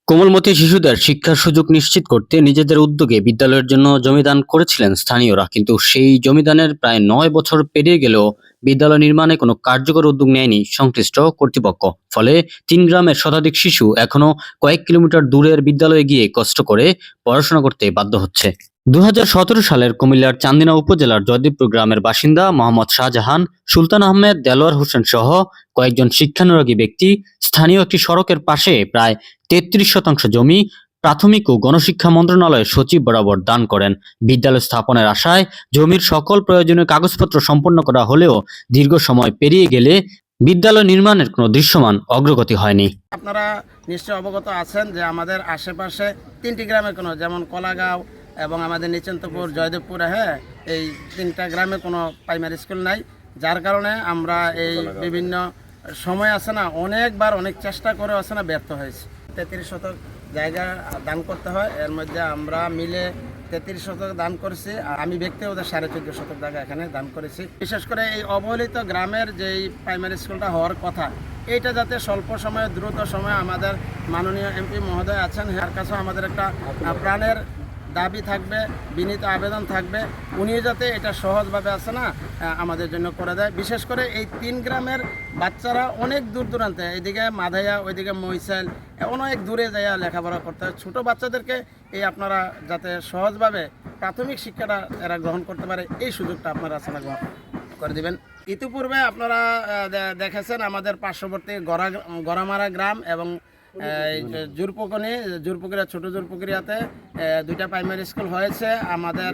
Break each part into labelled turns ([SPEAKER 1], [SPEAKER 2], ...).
[SPEAKER 1] কোমলমতি শিশুদের শিক্ষার সুযোগ নিশ্চিত করতে নিজেদের উদ্যোগে বিদ্যালয়ের জন্য জমিদান করেছিলেন স্থানীয়রা, কিন্তু সেই জমিদানের প্রায় ৯ বছর পেরিয়ে গেলেও বিদ্যালয় নির্মাণে কোনো কার্যকর উদ্যোগ নেয়নি সংশ্লিষ্ট কর্তৃপক্ষ। ফলে ৩ গ্রামের শতাধিক শিশু এখনো কয়েক কিলোমিটার দূরের বিদ্যালয়ে গিয়ে কষ্ট করে পড়াশোনা করতে বাধ্য হচ্ছে। ২০১৭ সালের কুমিল্লার চান্দিনা উপজেলার জয়দেবপুর গ্রামের বাসিন্দা মোহাম্মদ শাহজাহান, সুলতান আহমেদ, দেলোয়ার হোসেন সহ কয়েকজন শিক্ষানুরাগী ব্যক্তি স্থানীয় একটি সড়কের পাশে প্রায় ৩৩ শতাংশ জমি প্রাথমিক ও গণশিক্ষা মন্ত্রণালয়ের সচিব বরাবর দান করেন। বিদ্যালয় স্থাপনের আশায় জমির সকল প্রয়োজনীয় কাগজপত্র সম্পন্ন করা হলেও দীর্ঘ সময় পেরিয়ে গেলে বিদ্যালয় নির্মাণের কোনো দৃশ্যমান অগ্রগতি হয়নি।
[SPEAKER 2] আপনারা নিশ্চয় অবগত আছেন যে আমাদের আশেপাশে ৩টি গ্রামে কোনো, যেমন কলাগাঁও এবং আমাদের নিচন্তপুর, জয়দেবপুরে, এই ৩টা গ্রামে কোনো প্রাইমারি স্কুল নাই। যার কারণে আমরা এই বিভিন্ন সময় আছে না, অনেকবার অনেক চেষ্টা করে আছে না, ব্যর্থ হয়েছি। ৩৩ শতক জায়গা দান করতে হয়, এর মধ্যে আমরা মিলে ৩৩ শতক দান করেছি। আমি ব্যক্তিগত ১৪.৫ শতক জায়গা এখানে দান করেছি। বিশেষ করে এই অবহেলিত গ্রামের যেই প্রাইমারি স্কুলটা হওয়ার কথা, এইটা যাতে স্বল্প সময়ে, দ্রুত সময়ে আমাদের মাননীয় এমপি মহোদয় আছেন, এর কাছেও আমাদের একটা প্রাণের দাবি থাকবে, বিনীত আবেদন থাকবে, উনিও যাতে এটা সহজভাবে আছে না আমাদের জন্য করে দেয়। বিশেষ করে এই ৩ গ্রামের বাচ্চারা অনেক দূর দূরান্তে, এইদিকে মাধাইয়া, ওইদিকে মহিশাল, অনেক দূরে যাইয়া লেখাপড়া করতে হয়। ছোটো বাচ্চাদেরকে এই আপনারা যাতে সহজভাবে প্রাথমিক শিক্ষাটা এরা গ্রহণ করতে পারে, এই সুযোগটা আপনারা আছে না গ্রহণ করে দেবেন। ইতিপূর্বে আপনারা দেখেছেন আমাদের পার্শ্ববর্তী গড়ামারা গ্রাম এবং জোরপুকুরিয়া, ছোটো জোরপুকুরিয়াতে 2টা প্রাইমারি স্কুল হয়েছে। আমাদের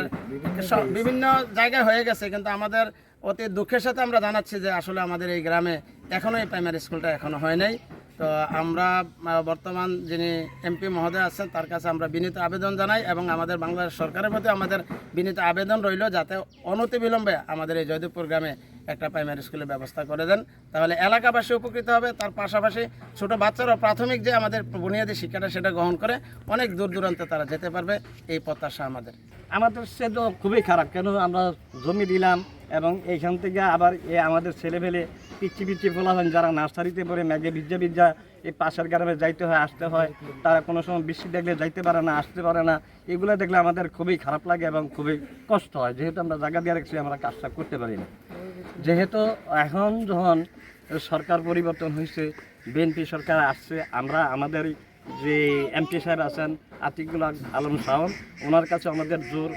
[SPEAKER 2] বিভিন্ন জায়গায় হয়ে গেছে, কিন্তু আমাদের অতি দুঃখের সাথে আমরা জানাচ্ছি যে আসলে আমাদের এই গ্রামে এখনও এই প্রাইমারি স্কুলটা এখনও হয় নাই। তো আমরা বর্তমান যিনি এমপি মহোদয় আছেন তার কাছে আমরা বিনীত আবেদন জানাই এবং আমাদের বাংলাদেশ সরকারের প্রতি আমাদের বিনীত আবেদন রইল, যাতে অনতিবিলম্বে আমাদের এই জয়দেবপুর গ্রামে একটা প্রাইমারি স্কুলের ব্যবস্থা করে দেন। তাহলে এলাকাবাসী উপকৃত হবে, তার পাশাপাশি ছোটো বাচ্চারা প্রাথমিক যে আমাদের বুনিয়াদী শিক্ষাটা সেটা গ্রহণ করে অনেক দূর দূরান্তে তারা যেতে পারবে, এই প্রত্যাশা আমাদের।
[SPEAKER 3] সে তো খুবই খারাপ, কেন আমরা জমি দিলাম এবং এইখান থেকে আবার আমাদের ছেলেপেলে পিচ্ছি ফোলাবেন যারা নার্সারিতে পড়ে ম্যাগে ভিজা এই পাশের গ্রামে যাইতে হয়, আসতে হয়, তারা কোনো সময় বৃষ্টি দেখলে যাইতে পারে না, আসতে পারে না। এগুলো দেখলে আমাদের খুবই খারাপ লাগে এবং খুবই কষ্ট হয়, যেহেতু আমরা জায়গা দিয়ে রাখছি, আমরা কাজটা করতে পারি না। যেহেতু এখন যখন সরকার পরিবর্তন হয়েছে, বিএনপি সরকার আসছে, আমরা আমাদের যে এমপি সাহেব আছেন আতিকুল আলম শাওন, ওনার কাছে আমাদের জোর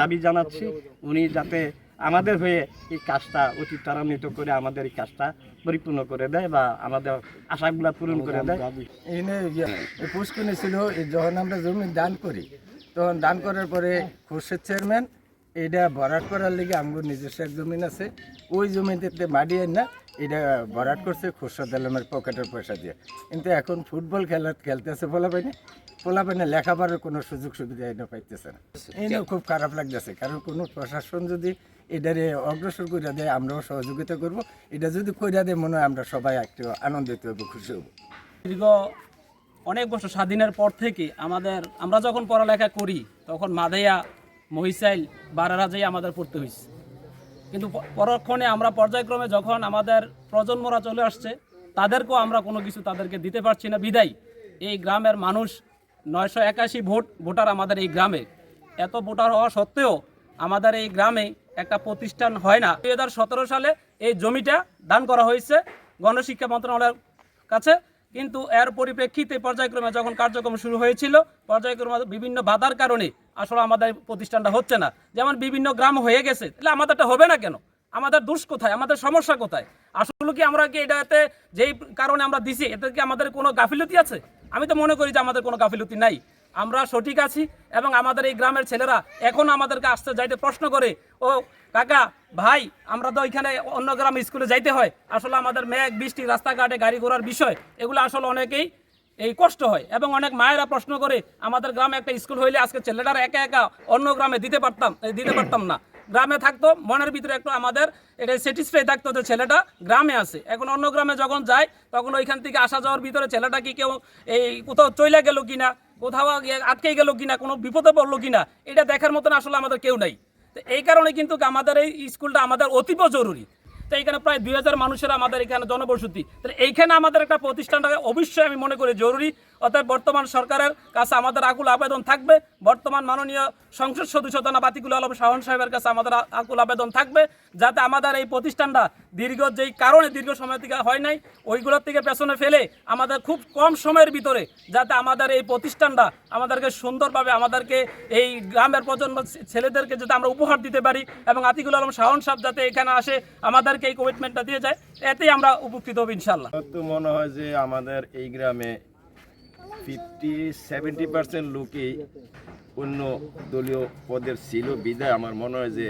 [SPEAKER 3] দাবি জানাচ্ছি, উনি যাতে আমাদের হয়ে এই কাজটা অতি ত্বরান্বিত করে আমাদের এই কাজটা পরিপূর্ণ করে দেয় বা আমাদের আশাগুলা পূরণ করে দেয়।
[SPEAKER 4] পুষ্কুনি ছিল, যখন আমরা জমি দান করি, তখন দান করার পরে খুরশেদ চেয়ারম্যান এটা ভরাট করার লেগে আমার নিজস্ব এক জমিন আছে, ওই জমিতে মাডিয়ে না এটা ভরাট করছে খুরশেদ আলমের পকেটের পয়সা দিয়ে। কিন্তু এখন ফুটবল খেলতেছে পোলাপাইনে লেখাপড়ার কোনো সুযোগ সুবিধা এটা পাইতেছে না। এই খুব খারাপ লাগতেছে, কারণ কোনো প্রশাসন যদি এটারে অগ্রসর করে দেয়, আমরাও সহযোগিতা করব। এটা যদি করে দেয়, মনে হয় আমরা সবাই একটু আনন্দিত হব, খুশি হব।
[SPEAKER 5] দীর্ঘ অনেক বছর স্বাধীনের পর থেকে আমরা যখন পড়ালেখা করি তখন মাধাইয়া, মহিশাইল, বারারা যাই আমাদের পড়তে হয়েছে, কিন্তু পরক্ষণে আমরা পর্যায়ক্রমে যখন আমাদের প্রজন্মরা চলে আসছে, তাদেরকেও আমরা কোনো কিছু তাদেরকে দিতে পারছি না। বিদায় এই গ্রামের মানুষ 981 ভোটার আমাদের এই গ্রামে, এত ভোটার হওয়া সত্ত্বেও আমাদের এই গ্রামে একটা প্রতিষ্ঠান হয় না। 2017 সালে এই জমিটা দান করা হয়েছে গণশিক্ষা মন্ত্রণালয়ের কাছে, কিন্তু এর পরিপ্রেক্ষিতে পর্যায়ক্রমে যখন কার্যক্রম শুরু হয়েছিল, পর্যায়ক্রমে বিভিন্ন বাধার কারণে আসলে আমাদের প্রতিষ্ঠানটা হচ্ছে না। যেমন বিভিন্ন গ্রাম হয়ে গেছে, তাহলে আমাদেরটা হবে না কেন? আমাদের দোষ কোথায়? আমাদের সমস্যা কোথায়? আসলে কি আমরা কি এটাতে যেই কারণে আমরা দিছি, এতে কি আমাদের কোনো গাফিলতি আছে? আমি তো মনে করি যে আমাদের কোনো গাফিলতি নাই, আমরা সঠিক আছি। এবং আমাদের এই গ্রামের ছেলেরা এখন আমাদেরকে আসতে যাইতে প্রশ্ন করে, ও কাকা ভাই, আমরা তো এখানে অন্য গ্রাম স্কুলে যাইতে হয়, আসলে আমাদের মেঘ বৃষ্টি, রাস্তাঘাটে গাড়ি ঘোড়ার বিষয়, এগুলো আসলে অনেকেই এই কষ্ট হয়। এবং অনেক মায়েরা প্রশ্ন করে, আমাদের গ্রামে একটা স্কুল হইলে আজকে ছেলেটারা একা একা অন্য গ্রামে দিতে পারতাম না, গ্রামে থাকতো, মনের ভিতরে একটু আমাদের এটা স্যাটিসফাই থাকতো যে ছেলেটা গ্রামে আছে। এখন অন্য গ্রামে যখন যায়, তখন ওইখান থেকে আসা যাওয়ার ভিতরে ছেলেটা কি কেউ এই কোথাও চলে গেল কিনা, কোথাও আটকে গেল কিনা, কোনো বিপদে পড়লো কিনা, এটা দেখার মতন আসলে আমাদের কেউ নাই। তো এই কারণে কিন্তু আমাদের এই স্কুলটা আমাদের অতীব জরুরি। তো এইখানে প্রায় 2000 মানুষের আমাদের এখানে জনবসতি। তাহলে এইখানে আমাদের একটা প্রতিষ্ঠানটাকে অবশ্যই আমি মনে করি জরুরি। অর্থাৎ বর্তমান সরকারের কাছে আমাদের আকুল আবেদন থাকবে, বর্তমান মাননীয় সংসদ সদস্য জনাব আতিকুল আলম শাওন সাহেবের কাছে আমাদের আকুল আবেদন থাকবে, যাতে আমাদের এই প্রতিষ্ঠানটা যেই কারণে দীর্ঘ সময় থেকে হয় নাই ওইগুলোর থেকে পেছনে ফেলে আমাদের খুব কম সময়ের ভিতরে যাতে আমাদের এই প্রতিষ্ঠানটা আমাদেরকে সুন্দরভাবে আমাদেরকে এই গ্রামের প্রজন্ম ছেলেদেরকে যাতে আমরা উপহার দিতে পারি, এবং আতিকুল আলম শাওন সাহেব যাতে এখানে আসে আমাদেরকে এই কমিটমেন্টটা দিয়ে যায়, এতেই আমরা উপকৃত হব ইনশাল্লাহ।
[SPEAKER 6] তো মনে হয় যে আমাদের এই গ্রামে 50-70% লোকই অন্য দলীয় পদের ছিল বিধায় আমার মনে হয় যে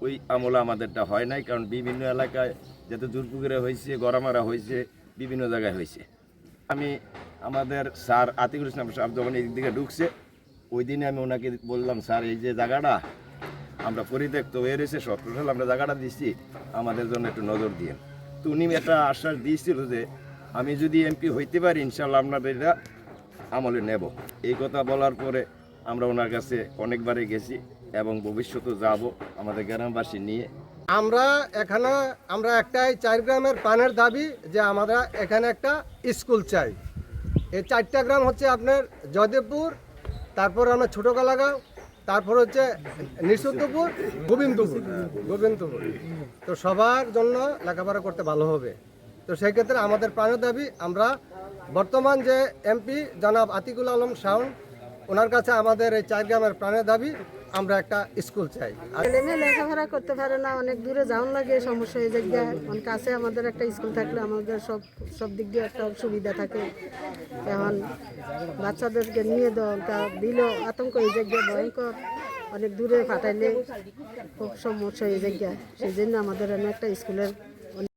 [SPEAKER 6] ওই আমলে আমাদেরটা হয় নাই, কারণ বিভিন্ন এলাকায় যাতে দুর্পুকুরে হয়েছে, গড়ামারা হয়েছে, বিভিন্ন জায়গায় হয়েছে। আমি আমাদের স্যার আতিকুল ইসলাম সাহেব যখন এই দিকে ঢুকছে ওই দিনে আমি ওনাকে বললাম, স্যার এই যে জায়গাটা আমরা পরিত্যক্ত হয়ে রয়েছে, সতেরো আমরা জায়গাটা দিচ্ছি, আমাদের জন্য একটু নজর দিয়ে। তো উনি একটা আশ্বাস দিয়েছিল যে আমি যদি এমপি হইতে পারি ইনশাল্লাহ আপনাদের এটা আমলে নেব। এই কথা বলার পরে আমরা ওনার কাছে অনেকবারই গেছি এবং ভবিষ্যতে যাব আমাদের গ্রামবাসী নিয়ে।
[SPEAKER 7] আমরা একটাই 4 গ্রামের প্রাণের দাবি যে আমরা এখানে একটা স্কুল চাই। এই 4টা গ্রাম হচ্ছে আপনার জয়দেবপুর, তারপর আমরা ছোট কালাগাঁও, তারপর হচ্ছে নিঃসুদ্ধপুর, গোবিন্দপুর। তো সবার জন্য লেখাপড়া করতে ভালো হবে। তো সেই ক্ষেত্রে আমাদের প্রাণের দাবি, আমরা বর্তমান যে এমপি জনাব আতিকুল আলম শাওন, ওনার কাছে আমাদের এই 4 গ্রামের প্রাণের দাবি, আমরা একটা স্কুল চাই।
[SPEAKER 8] ছেলেমেয়ে লেখাপড়া করতে পারে না, অনেক দূরে যাওয়ান লাগে, সমস্যা হয়ে যায়। অনেক কাছে আমাদের একটা স্কুল থাকলে আমাদের সব দিক দিয়ে একটা সুবিধা থাকে। এখন বাচ্চাদেরকে নিয়ে দিলেও আতঙ্ক হয়ে যায়, ভয়ঙ্কর, অনেক দূরে পাঠাইলে খুব সমস্যা হয়ে যায়। সেই জন্য আমাদের একটা স্কুলের